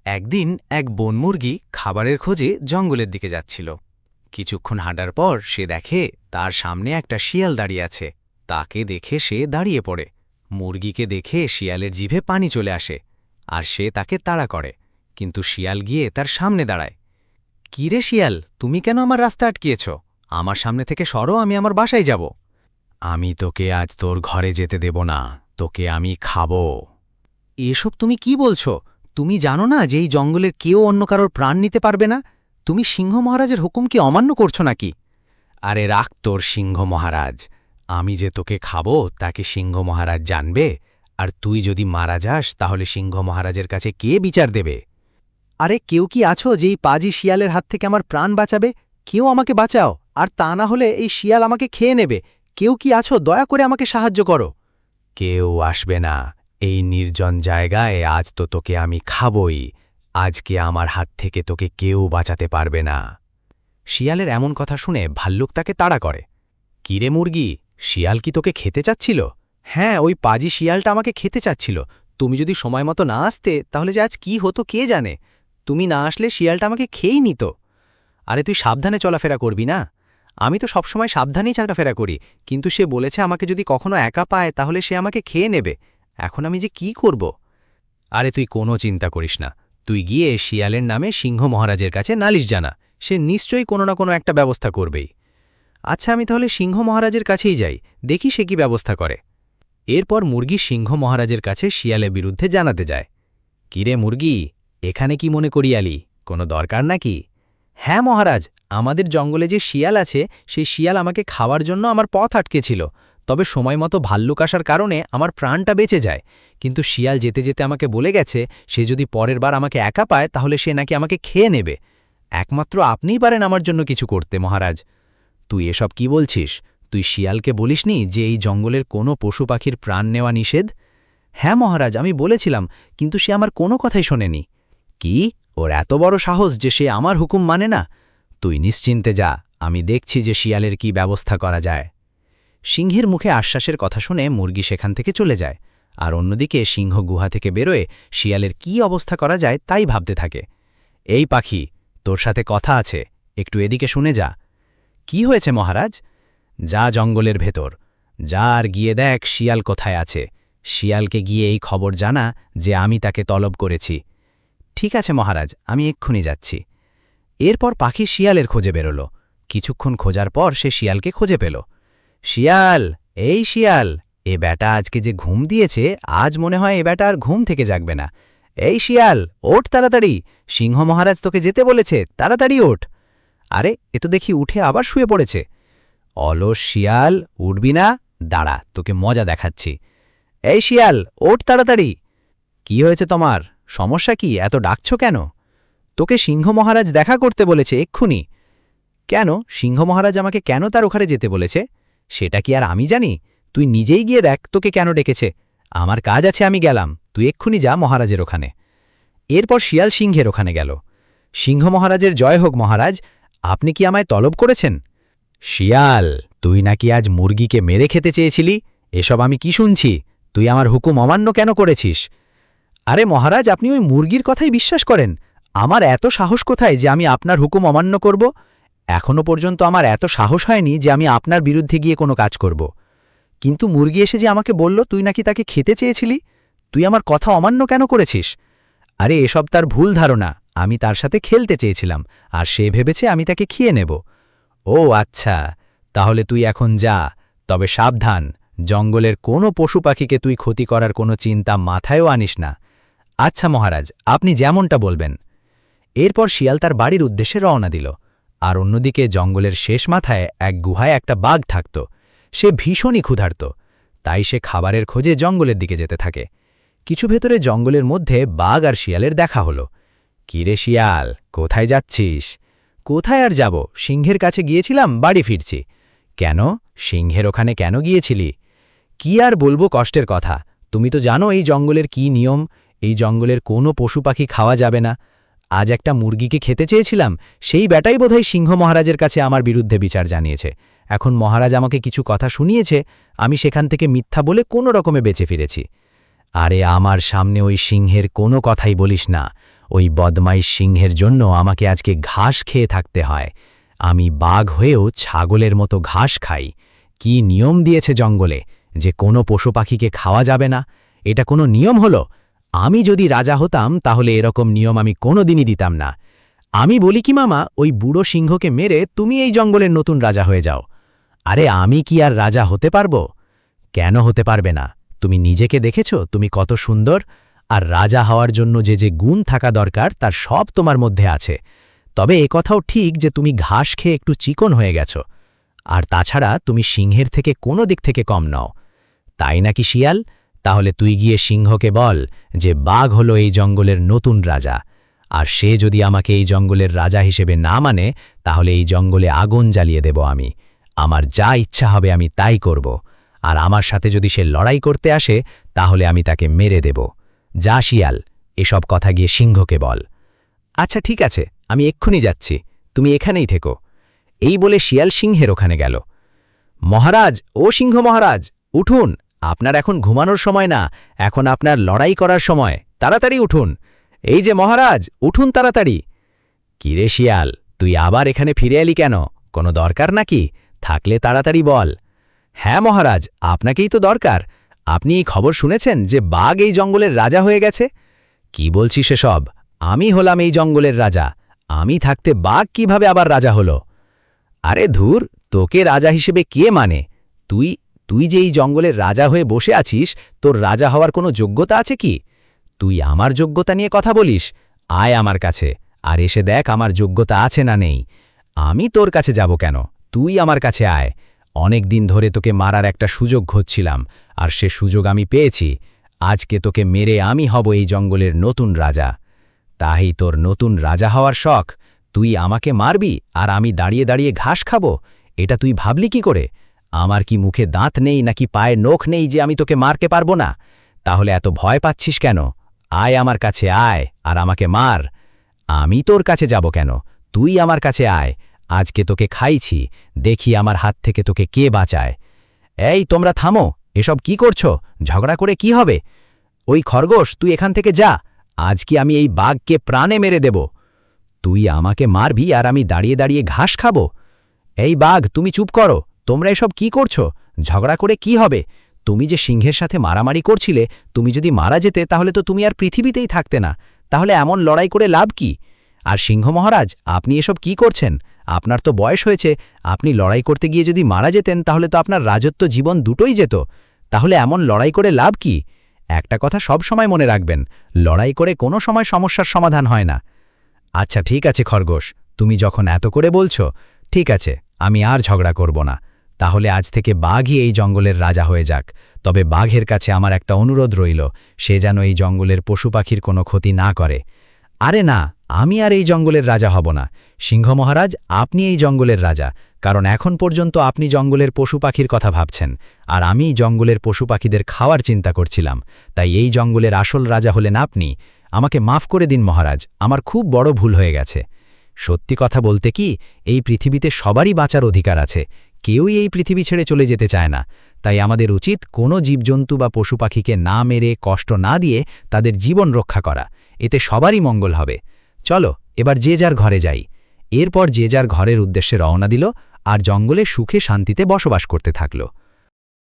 একদিন এক বনমুরগি খাবারের খোঁজে জঙ্গলের দিকে যাচ্ছিল। কিছুক্ষণ হাঁটার পর সে দেখে তার সামনে একটা শিয়াল দাঁড়িয়ে আছে। তাকে দেখে সে দাঁড়িয়ে পড়ে। মুরগিকে দেখে শিয়ালের জিভে পানি চলে আসে, আর সে তাকে তাড়া করে। কিন্তু শিয়াল গিয়ে তার সামনে দাঁড়ায়। "কি রে শিয়াল, তুমি কেন আমার রাস্তা আটকিয়েছ? আমার সামনে থেকে সরো, আমি আমার বাসায় যাব। আমি তোকে আজ তোর ঘরে যেতে দেব না, তোকে আমি খাবো।" এসব তুমি কি বলছো? তুমি জানো না যে এই জঙ্গলের কেউ অন্য কারোর প্রাণ নিতে পারবে না? তুমি সিংহ মহারাজের হুকুম কি অমান্য করছো নাকি? আরে রাখ তোর সিংহ মহারাজ। আমি যে তোকে খাবো তাকে সিংহ মহারাজ জানবে, আর তুই যদি মারা যাস তাহলে সিংহ মহারাজের কাছে কে বিচার দেবে? আরে কেউ কি আছো যে এই পাজি শিয়ালের হাত থেকে আমার প্রাণ বাঁচাবে? কেউ আমাকে বাঁচাও, আর তা না হলে এই শিয়াল আমাকে খেয়ে নেবে। কেউ কি আছো? দয়া করে আমাকে সাহায্য করো। কেউ আসবে না। এই নির্জন জায়গায় আজ তো তোকে আমি খাবই। আজকে আমার হাত থেকে তোকে কেউ বাঁচাতে পারবে না। শিয়ালের এমন কথা শুনে ভাল্লুক তাকে তাড়া করে। "কিরে মুরগি, শিয়াল কি তোকে খেতে চাচ্ছিল?" "হ্যাঁ, ওই পাজি শিয়ালটা আমাকে খেতে চাচ্ছিল। তুমি যদি সময় মতো না আসতে তাহলে যে আজ কি হতো কে জানে। তুমি না আসলে শিয়ালটা আমাকে খেয়েই নিত।" "আরে তুই সাবধানে চলাফেরা করবি না?" "আমি তো সবসময় সাবধানেই চলাফেরা করি, কিন্তু সে বলেছে আমাকে যদি কখনো একা পায় তাহলে সে আমাকে খেয়ে নেবে। এখন আমি যে কি করব?" "আরে তুই কোনো চিন্তা করিস না। তুই গিয়ে শিয়ালের নামে সিংহ মহারাজের কাছে নালিশ জানা। সে নিশ্চয়ই কোনো না কোনো একটা ব্যবস্থা করবেই।" "আচ্ছা, আমি তাহলে সিংহ মহারাজের কাছেই যাই, দেখি সে কি ব্যবস্থা করে।" এরপর মুরগি সিংহ মহারাজের কাছে শিয়ালের বিরুদ্ধে জানাতে যায়। "কিরে মুরগি, এখানে কি মনে করিয়ালি? কোনো দরকার নাকি?" "হ্যাঁ মহারাজ, আমাদের জঙ্গলে যে শিয়াল আছে সেই শিয়াল আমাকে খাওয়ার জন্য আমার পথ আটকেছিল। তবে সময় মতো ভাল্লুক আসার কারণে আমার প্রাণটা বেঁচে যায়। কিন্তু শিয়াল যেতে যেতে আমাকে বলে গেছে সে যদি পরের বার আমাকে একা পায় তাহলে সে নাকি আমাকে খেয়ে নেবে। একমাত্র আপনিই পারেন আমার জন্য কিছু করতে মহারাজ।" "তুই এসব কি বলছিস? তুই শিয়ালকে বলিসনি যে এই জঙ্গলের কোনো পশু পাখির প্রাণ নেওয়া নিষেধ?" "হ্যাঁ মহারাজ, আমি বলেছিলাম, কিন্তু সে আমার কোনো কথাই শোনেনি।" "কি? ওর এত বড় সাহস যে সে আমার হুকুম মানে না? তুই নিশ্চিন্তে যা, আমি দেখছি যে শিয়ালের কি ব্যবস্থা করা যায়।" সিংহের মুখে আশ্বাসের কথা শুনে মুরগি সেখান থেকে চলে যায়, আর অন্যদিকে সিংহ গুহা থেকে বেরোয় শিয়ালের কি অবস্থা করা যায় তাই ভাবতে থাকে। "এই পাখি, তোর সাথে কথা আছে, একটু এদিকে শুনে যা।" "কি হয়েছে মহারাজ?" "যা জঙ্গলের ভেতর, যা আর গিয়ে দেখ শিয়াল কোথায় আছে। শিয়ালকে গিয়ে এই খবর জানা যে আমি তাকে তলব করেছি।" "ঠিক আছে মহারাজ, আমি এক্ষুনি যাচ্ছি।" এরপর পাখি শিয়ালের খোঁজে বেরোল। কিছুক্ষণ খোঁজার পর সে শিয়ালকে খুঁজে পেল। "শিয়াল, এই শিয়াল, এ ব্যাটা আজকে যে ঘুম দিয়েছে আজ মনে হয় এ ব্যাটা আর ঘুম থেকে জাগবে না। এই শিয়াল, ওঠ তাড়াতাড়ি, সিংহ মহারাজ তোকে যেতে বলেছে, তাড়াতাড়ি ওঠ।" আরে এ তো দেখি উঠে আবার শুয়ে পড়েছে। "অলস শিয়াল, উঠবি না? দাঁড়া, তোকে মজা দেখাচ্ছি। এই শিয়াল, ওঠ তাড়াতাড়ি।" "কি হয়েছে তোমার? সমস্যা কি? এত ডাকছ কেন?" "তোকে সিংহ মহারাজ দেখা করতে বলেছে এক্ষুনি।" "কেন? সিংহ মহারাজ আমাকে কেন তার ওখানে যেতে বলেছে? সেটা কি আর আমি জানি? তুই নিজেই গিয়ে দেখ তোকে কেন ডেকেছে। আমার কাজ আছে, আমি গেলাম, তুই এক্ষুনি যা মহারাজের ওখানে।" এরপর শিয়াল সিংহের ওখানে গেল। "সিংহ মহারাজের জয় হোক মহারাজ, আপনি কি আমায় তলব করেছেন?" "শিয়াল, তুই নাকি আজ মুরগিকে মেরে খেতে চেয়েছিলি? এসব আমি কি শুনছি? তুই আমার হুকুম অমান্য কেন করেছিস?" "আরে মহারাজ, আপনি ওই মুরগির কথাই বিশ্বাস করেন? আমার এত সাহস কোথায় যে আমি আপনার হুকুম অমান্য করব? এখনো পর্যন্ত আমার এত সাহস হয়নি যে আমি আপনার বিরুদ্ধে গিয়ে কোনো কাজ করব। কিন্তু মুরগি এসে যে আমাকে বলল তুই নাকি তাকে খেতে চেয়েছিলি, তুই আমার কথা অমান্য কেন করেছিস?" "আরে এসব তার ভুল ধারণা, আমি তার সাথে খেলতে চেয়েছিলাম, আর সে ভেবেছে আমি তাকে খেয়ে নেব।" "ও আচ্ছা, তাহলে তুই এখন যা, তবে সাবধান, জঙ্গলের কোনো পশু পাখিকে তুই ক্ষতি করার কোনো চিন্তা মাথায়ও আনিস না।" "আচ্ছা মহারাজ, আপনি যেমনটা বলবেন।" এরপর শিয়াল তার বাড়ির উদ্দেশ্যে রওনা দিল। আর অন্যদিকে জঙ্গলের শেষ মাথায় এক গুহায় একটা বাঘ থাকত। সে ভীষণই ক্ষুধার্ত, তাই সে খাবারের খোঁজে জঙ্গলের দিকে যেতে থাকে। কিছু ভেতরে জঙ্গলের মধ্যে বাঘ আর শিয়ালের দেখা হলো। "কিরে শিয়াল, কোথায় যাচ্ছিস?" "কোথায় আর যাব, সিংহের কাছে গিয়েছিলাম, বাড়ি ফিরছি।" "কেন? সিংহের ওখানে কেন গিয়েছিলি?" "কি আর বলবো কষ্টের কথা, তুমি তো জানো এই জঙ্গলের কি নিয়ম। এই জঙ্গলের কোনো পশু পাখি খাওয়া যাবে না। আজ একটা মুরগিকে খেতে চেয়েছিলাম, সেই ব্যাটাই বোধহয় সিংহ মহারাজের কাছে আমার বিরুদ্ধে বিচার জানিয়েছে। এখন মহারাজ আমাকে কিছু কথা শুনিয়েছে, আমি সেখান থেকে মিথ্যা বলে কোনো রকমে বেঁচে ফিরেছি।" "আরে আমার সামনে ওই সিংহের কোনো কথাই বলিস না, ওই বদমাইশ সিংহের জন্য আমাকে আজকে ঘাস খেয়ে থাকতে হয়। আমি বাঘ হয়েও ছাগলের মতো ঘাস খাই। কি নিয়ম দিয়েছে জঙ্গলে যে কোনো পশু পাখিকে খাওয়া যাবে না? এটা কোনো নিয়ম হলো? আমি যদি রাজা হতাম তাহলে এরকম নিয়ম আমি কোনোদিনই দিতাম না। আমি বলি কি মামা, ওই বুড়ো সিংহকে মেরে তুমি এই জঙ্গলের নতুন রাজা হয়ে যাও। আরে আমি কি আর রাজা হতে পারবো? কেন হতে পারবে না? তুমি নিজেকে দেখেছ তুমি কত সুন্দর, আর রাজা হওয়ার জন্য যে যে গুণ থাকা দরকার তার সব তোমার মধ্যে আছে। তবে একথাও ঠিক যে তুমি ঘাস খেয়ে একটু চিকন হয়ে গেছ। আর তাছাড়া তুমি সিংহের থেকে কোনো দিক থেকে কম নও। তাই নাকি শিয়াল? তাহলে তুই গিয়ে সিংহকে বল যে বাঘ হলো এই জঙ্গলের নতুন রাজা, আর সে যদি আমাকে এই জঙ্গলের রাজা হিসেবে না মানে তাহলে এই জঙ্গলে আগুন জ্বালিয়ে দেব আমি। আমার যা ইচ্ছা হবে আমি তাই করব, আর আমার সাথে যদি সে লড়াই করতে আসে তাহলে আমি তাকে মেরে দেব। যা শিয়াল, এসব কথা গিয়ে সিংহকে বল। আচ্ছা ঠিক আছে, আমি এক্ষুনি যাচ্ছি, তুমি এখানেই থেকো। এই বলে শিয়াল সিংহের ওখানে গেল। মহারাজ, ও সিংহ মহারাজ, উঠুন, আপনার এখন ঘুমানোর সময় না, এখন আপনার লড়াই করার সময়, তাড়াতাড়ি উঠুন। এই যে মহারাজ, উঠুন তাড়াতাড়ি। কিরে শিয়াল, তুই আবার এখানে ফিরে এলি কেন? কোনো দরকার নাকি? থাকলে তাড়াতাড়ি বল। হ্যাঁ মহারাজ, আপনাকেই তো দরকার। আপনি এই খবর শুনেছেন যে বাঘ এই জঙ্গলের রাজা হয়ে গেছে? কি বলছিস এসব? আমি হলাম এই জঙ্গলের রাজা। আমি থাকতে বাঘ কিভাবে আবার রাজা হলো? আরে ধুর, তোকে রাজা হিসেবে কে মানে? তুই তুই যে এই জঙ্গলের রাজা হয়ে বসে আছিস, তোর রাজা হওয়ার কোনো যোগ্যতা আছে কি? তুই আমার যোগ্যতা নিয়ে কথা বলিস? আয় আমার কাছে, আর এসে দেখ আমার যোগ্যতা আছে না নেই। আমি তোর কাছে যাব কেন? তুই আমার কাছে আয়। অনেক দিন ধরে তোকে মারার একটা সুযোগ খুঁজছিলাম, আর সে সুযোগ আমি পেয়েছি। আজকে তোকে মেরে আমি হব এই জঙ্গলের নতুন রাজা। তাই তোর নতুন রাজা হওয়ার শখ? তুই আমাকে মারবি আর আমি দাঁড়িয়ে দাঁড়িয়ে ঘাস খাবো? এটা তুই ভাবলি কি করে? আমার কি মুখে দাঁত নেই নাকি পায়ে নখ নেই যে আমি তোকে মারতে পারবো না? তাহলে এত ভয় পাচ্ছিস কেন? আয় আমার কাছে আয়, আর আমাকে মার। আমি তোর কাছে যাব কেন? তুই আমার কাছে আয়। আজকে তোকে খাইছি, দেখি আমার হাত থেকে তোকে কে বাঁচায়। এই তোমরা থামো, এসব কি করছো? ঝগড়া করে কি হবে? ওই খরগোশ, তুই এখান থেকে যা। আজ কি আমি এই বাঘকে প্রাণে মেরে দেব? তুই আমাকে মারবি আর আমি দাঁড়িয়ে দাঁড়িয়ে ঘাস খাবো? এই বাঘ, তুমি চুপ করো। তোমরা এসব কি করছো? ঝগড়া করে কি হবে? তুমি যে সিংহের সাথে মারামারি করছিলে, তুমি যদি মারা যেতে তাহলে তো তুমি আর পৃথিবীতেই থাকতে না। তাহলে এমন লড়াই করে লাভ কি? আর সিংহ মহারাজ, আপনি এসব কি করছেন? আপনার তো বয়স হয়েছে, আপনি লড়াই করতে গিয়ে যদি মারা যেতেন তাহলে তো আপনার রাজত্ব জীবন দুটোই যেত। তাহলে এমন লড়াই করে লাভ কি? একটা কথা সব সময় মনে রাখবেন, লড়াই করে কোনো সময় সমস্যার সমাধান হয় না। আচ্ছা ঠিক আছে খরগোশ, তুমি যখন এত করে বলছো, ঠিক আছে, আমি আর ঝগড়া করব না। তাহলে আজ থেকে বাঘই এই জঙ্গলের রাজা হয়ে যাক। তবে বাঘের কাছে আমার একটা অনুরোধ রইল, সে যেন এই জঙ্গলের পশু পাখির কোনো ক্ষতি না করে। আরে না, আমি আর এই জঙ্গলের রাজা হব না। সিংহ মহারাজ, আপনি এই জঙ্গলের রাজা, কারণ এখন পর্যন্ত আপনি জঙ্গলের পশু পাখির কথা ভাবছেন, আর আমি জঙ্গলের পশু পাখিদের খাওয়ার চিন্তা করছিলাম। তাই এই জঙ্গলের আসল রাজা হলেন আপনি। আমাকে মাফ করে দিন মহারাজ, আমার খুব বড় ভুল হয়ে গেছে। সত্যি কথা বলতে কি, এই পৃথিবীতে সবারই বাঁচার অধিকার আছে, কেউই এই পৃথিবী ছেড়ে চলে যেতে চায় না। তাই আমাদের উচিত কোনো জীবজন্তু বা পশু পাখিকে না মেরে, কষ্ট না দিয়ে তাদের জীবন রক্ষা করা। এতে সবারই মঙ্গল হবে। চলো এবার যে যার ঘরে যাই। এরপর যে যার ঘরের উদ্দেশ্যে রওনা দিল, আর জঙ্গলে সুখে শান্তিতে বসবাস করতে থাকল।